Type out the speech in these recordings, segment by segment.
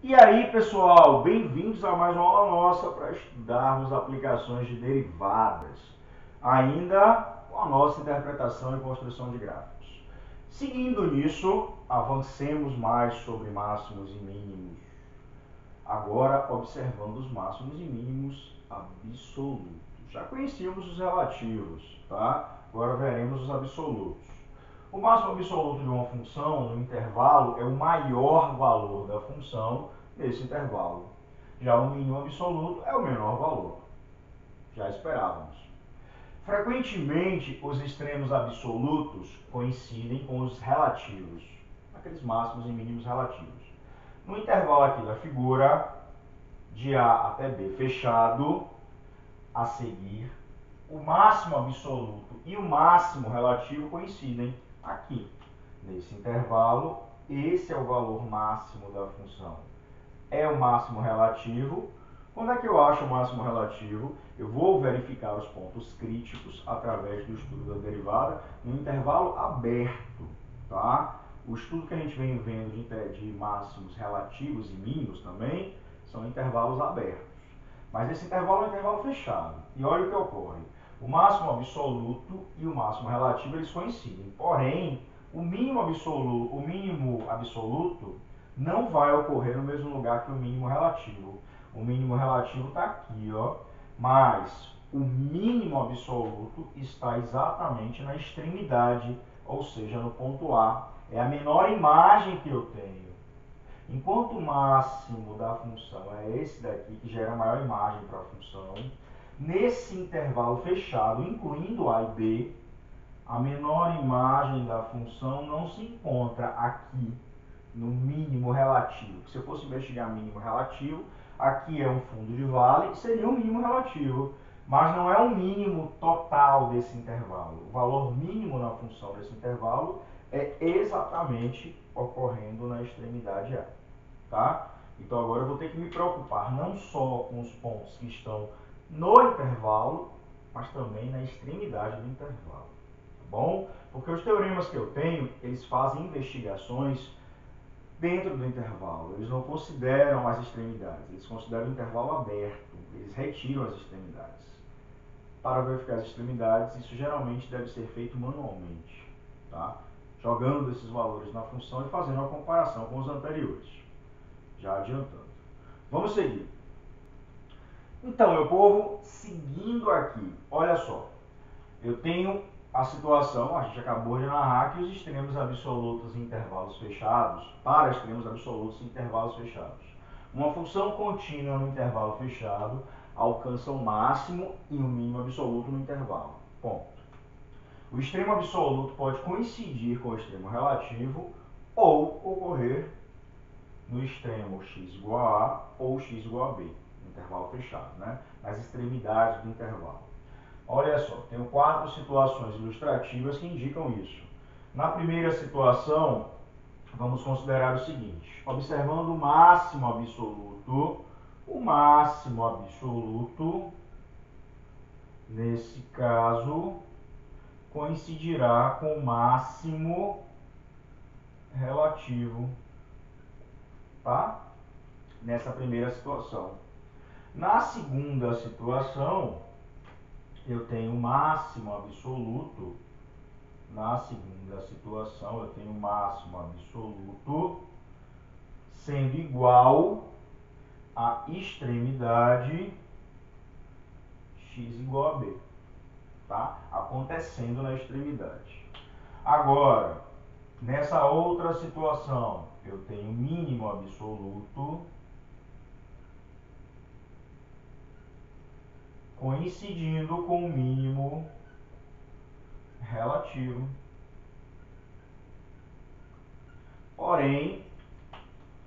E aí, pessoal, bem-vindos a mais uma aula nossa para estudarmos aplicações de derivadas, ainda com a nossa interpretação e construção de gráficos. Seguindo nisso, avancemos mais sobre máximos e mínimos, agora observando os máximos e mínimos absolutos. Já conhecíamos os relativos, tá? Agora veremos os absolutos. O máximo absoluto de uma função no intervalo é o maior valor da função nesse intervalo. Já o mínimo absoluto é o menor valor. Já esperávamos. Frequentemente, os extremos absolutos coincidem com os relativos, aqueles máximos e mínimos relativos. No intervalo aqui da figura, de A até B fechado, a seguir, o máximo absoluto e o máximo relativo coincidem aqui. Nesse intervalo, esse é o valor máximo da função. É o máximo relativo. Quando é que eu acho o máximo relativo? Eu vou verificar os pontos críticos através do estudo da derivada no intervalo aberto, tá? O estudo que a gente vem vendo de máximos relativos e mínimos também são intervalos abertos. Mas esse intervalo é um intervalo fechado. E olha o que ocorre. O máximo absoluto e o máximo relativo eles coincidem. Porém, o mínimo absoluto não vai ocorrer no mesmo lugar que o mínimo relativo. O mínimo relativo está aqui, ó, mas o mínimo absoluto está exatamente na extremidade, ou seja, no ponto A. É a menor imagem que eu tenho. Enquanto o máximo da função é esse daqui, que gera a maior imagem para a função, nesse intervalo fechado, incluindo A e B, a menor imagem da função não se encontra aqui no mínimo relativo. Se eu fosse investigar mínimo relativo, aqui é um fundo de vale, seria um mínimo relativo, mas não é o mínimo total desse intervalo. O valor mínimo na função desse intervalo é exatamente ocorrendo na extremidade A, tá? Então agora eu vou ter que me preocupar não só com os pontos que estão no intervalo, mas também na extremidade do intervalo, tá bom? Porque os teoremas que eu tenho, eles fazem investigações dentro do intervalo. Eles não consideram as extremidades, eles consideram o intervalo aberto, eles retiram as extremidades. Para verificar as extremidades, isso geralmente deve ser feito manualmente, tá? Jogando esses valores na função e fazendo uma comparação com os anteriores. Já adiantando. Vamos seguir. Então, meu povo, seguindo aqui, olha só. Eu tenho a situação, a gente acabou de narrar que os extremos absolutos em intervalos fechados, para extremos absolutos em intervalos fechados. Uma função contínua no intervalo fechado alcança o máximo e o mínimo absoluto no intervalo. Ponto. O extremo absoluto pode coincidir com o extremo relativo ou ocorrer no extremo x igual a A ou x igual a B, no intervalo fechado, né? Nas extremidades do intervalo. Olha só, tenho 4 situações ilustrativas que indicam isso. Na primeira situação, vamos considerar o seguinte: observando o máximo absoluto, nesse caso, coincidirá com o máximo relativo, tá? Nessa primeira situação. Na segunda situação, eu tenho o máximo absoluto. Na segunda situação, eu tenho o máximo absoluto sendo igual à extremidade x igual a b, tá? Acontecendo na extremidade. Agora, nessa outra situação, eu tenho mínimo absoluto coincidindo com o mínimo relativo. Porém,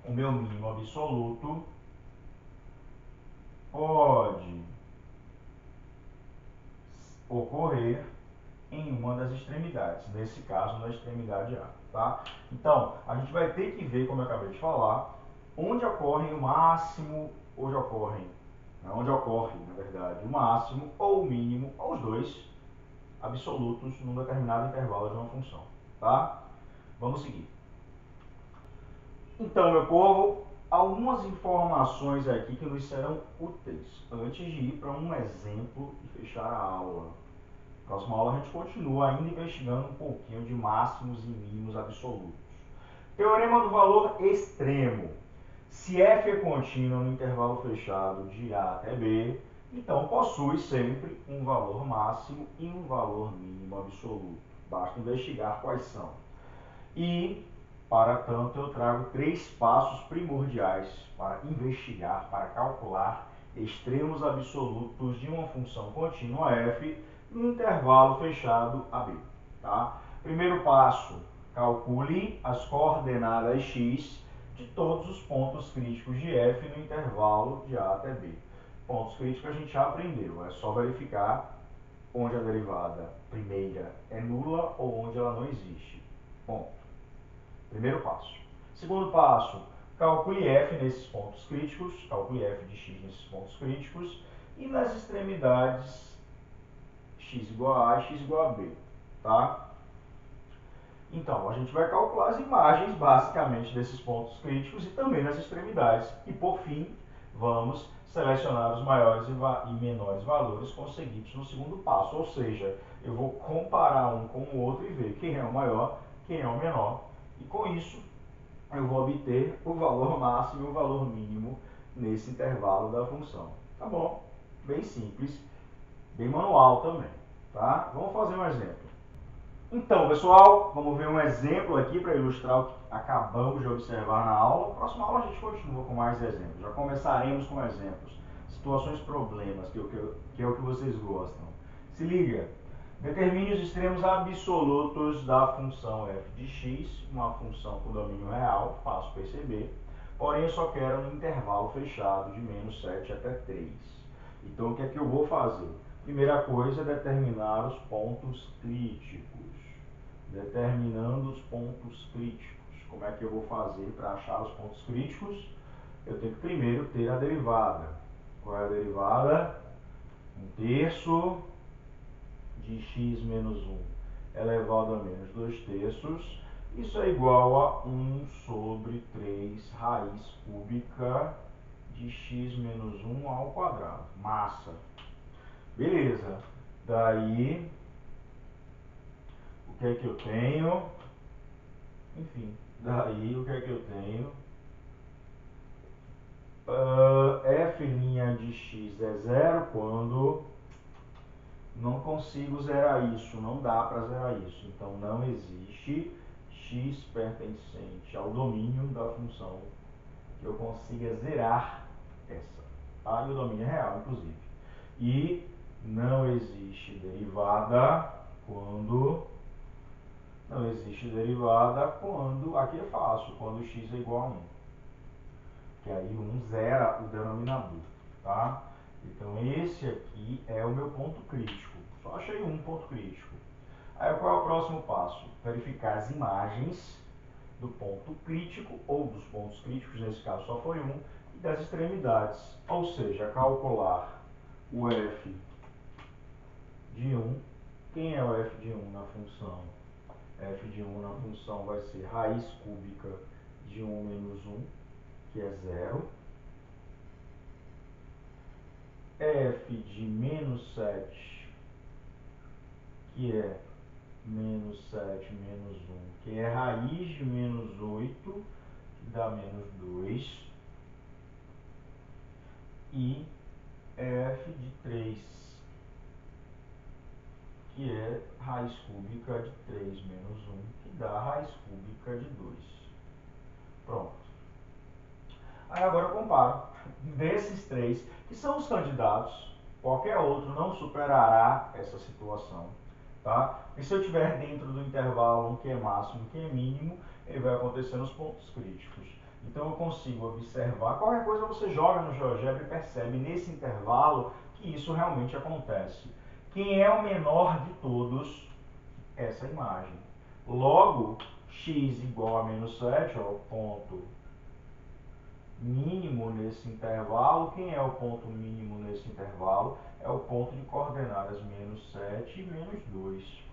o meu mínimo absoluto pode ocorrer em uma das extremidades, nesse caso na extremidade A, tá? Então, a gente vai ter que ver, como eu acabei de falar, onde ocorre o máximo, onde ocorre, na verdade, o máximo ou o mínimo, ou os dois, absolutos num determinado intervalo de uma função, tá? Vamos seguir. Então, meu povo, algumas informações aqui que nos serão úteis antes de ir para um exemplo e fechar a aula. Próxima aula a gente continua ainda investigando um pouquinho de máximos e mínimos absolutos. Teorema do valor extremo. Se f é contínuo no intervalo fechado de A até B, então possui sempre um valor máximo e um valor mínimo absoluto. Basta investigar quais são. E, para tanto, eu trago 3 passos primordiais para investigar, para calcular extremos absolutos de uma função contínua f no intervalo fechado AB. Tá? Primeiro passo, calcule as coordenadas x de todos os pontos críticos de f no intervalo de A até B. Pontos críticos a gente já aprendeu, é só verificar onde a derivada primeira é nula ou onde ela não existe. Ponto. Primeiro passo. Segundo passo, calcule f nesses pontos críticos, calcule f de x nesses pontos críticos e nas extremidades x igual a A e x igual a B, tá? Então, a gente vai calcular as imagens, basicamente, desses pontos críticos e também nas extremidades. E, por fim, vamos selecionar os maiores e menores valores conseguidos no segundo passo. Ou seja, eu vou comparar um com o outro e ver quem é o maior, quem é o menor. E, com isso, eu vou obter o valor máximo e o valor mínimo nesse intervalo da função. Tá bom? Bem simples, bem manual também, tá? Vamos fazer um exemplo. Então, pessoal, vamos ver um exemplo aqui para ilustrar o que acabamos de observar na aula. Na próxima aula a gente continua com mais exemplos. Já começaremos com exemplos, situações problemas, que é o que vocês gostam. Se liga. Determine os extremos absolutos da função f de x, uma função com domínio real, fácil perceber, porém eu só quero no intervalo fechado de menos 7 até 3. Então, o que é que eu vou fazer? Primeira coisa é determinar os pontos críticos. Determinando os pontos críticos. Como é que eu vou fazer para achar os pontos críticos? Eu tenho que primeiro ter a derivada. Qual é a derivada? 1/3 de x menos 1 elevado a menos 2/3. Isso é igual a 1 sobre 3 raiz cúbica de x menos 1 ao quadrado. Massa. Beleza. Daí, o que é que eu tenho? Enfim, daí o que é que eu tenho? F' de x é zero quando não consigo zerar isso, não dá para zerar isso. Então, não existe x pertencente ao domínio da função que eu consiga zerar essa. Tá? E o domínio é real, inclusive. E não existe derivada quando... Não existe derivada quando... Aqui é fácil, quando x é igual a 1. Que aí 1 zera o denominador, tá? Então, esse aqui é o meu ponto crítico. Só achei um ponto crítico. Aí, qual é o próximo passo? Verificar as imagens do ponto crítico, ou dos pontos críticos, nesse caso só foi um, e das extremidades. Ou seja, calcular o f de 1. Quem é o f de 1 na função? F de 1 na função vai ser raiz cúbica de 1 menos 1, que é 0. F de menos 7, que é menos 7 menos 1, que é raiz de menos 8, que dá menos 2. E F de 3, que é raiz cúbica de 3 menos 1, que dá raiz cúbica de 2. Pronto. Aí agora eu comparo. Desses 3, que são os candidatos, qualquer outro não superará essa situação. Tá? E se eu estiver dentro do intervalo, um que é máximo, um que é mínimo, ele vai acontecer nos pontos críticos. Então eu consigo observar, qualquer coisa você joga no GeoGebra e percebe nesse intervalo que isso realmente acontece. Quem é o menor de todos? Essa imagem. Logo, x igual a menos 7, ó, o ponto mínimo nesse intervalo. Quem é o ponto mínimo nesse intervalo? É o ponto de coordenadas menos 7 e menos 2.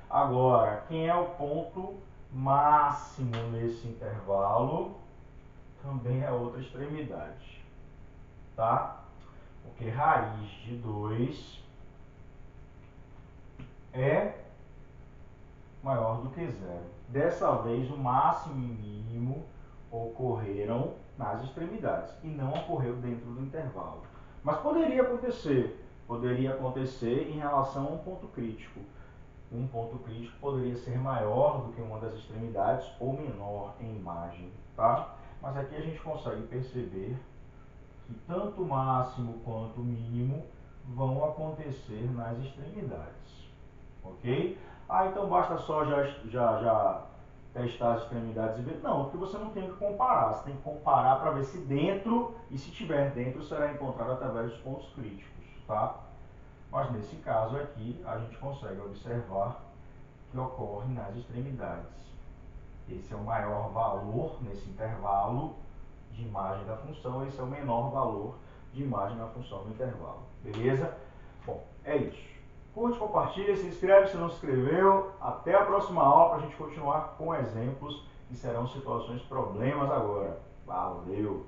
Agora, quem é o ponto máximo nesse intervalo? também é outra extremidade, tá? Porque raiz de 2 é maior do que zero. Dessa vez, o máximo e mínimo ocorreram nas extremidades e não ocorreu dentro do intervalo. Mas poderia acontecer em relação a um ponto crítico. Um ponto crítico poderia ser maior do que uma das extremidades ou menor em imagem, tá? Mas aqui a gente consegue perceber que tanto o máximo quanto o mínimo vão acontecer nas extremidades, ok? Então basta só já testar as extremidades e ver. Não, porque você não tem que comparar. Você tem que comparar para ver se dentro, e se tiver dentro, será encontrado através dos pontos críticos, tá? Mas nesse caso aqui, a gente consegue observar que ocorre nas extremidades. Esse é o maior valor nesse intervalo de imagem da função, esse é o menor valor de imagem na função do intervalo. Beleza? Bom, é isso. Curte, compartilha, se inscreve se não se inscreveu. Até a próxima aula para a gente continuar com exemplos que serão situações problemas agora. Valeu!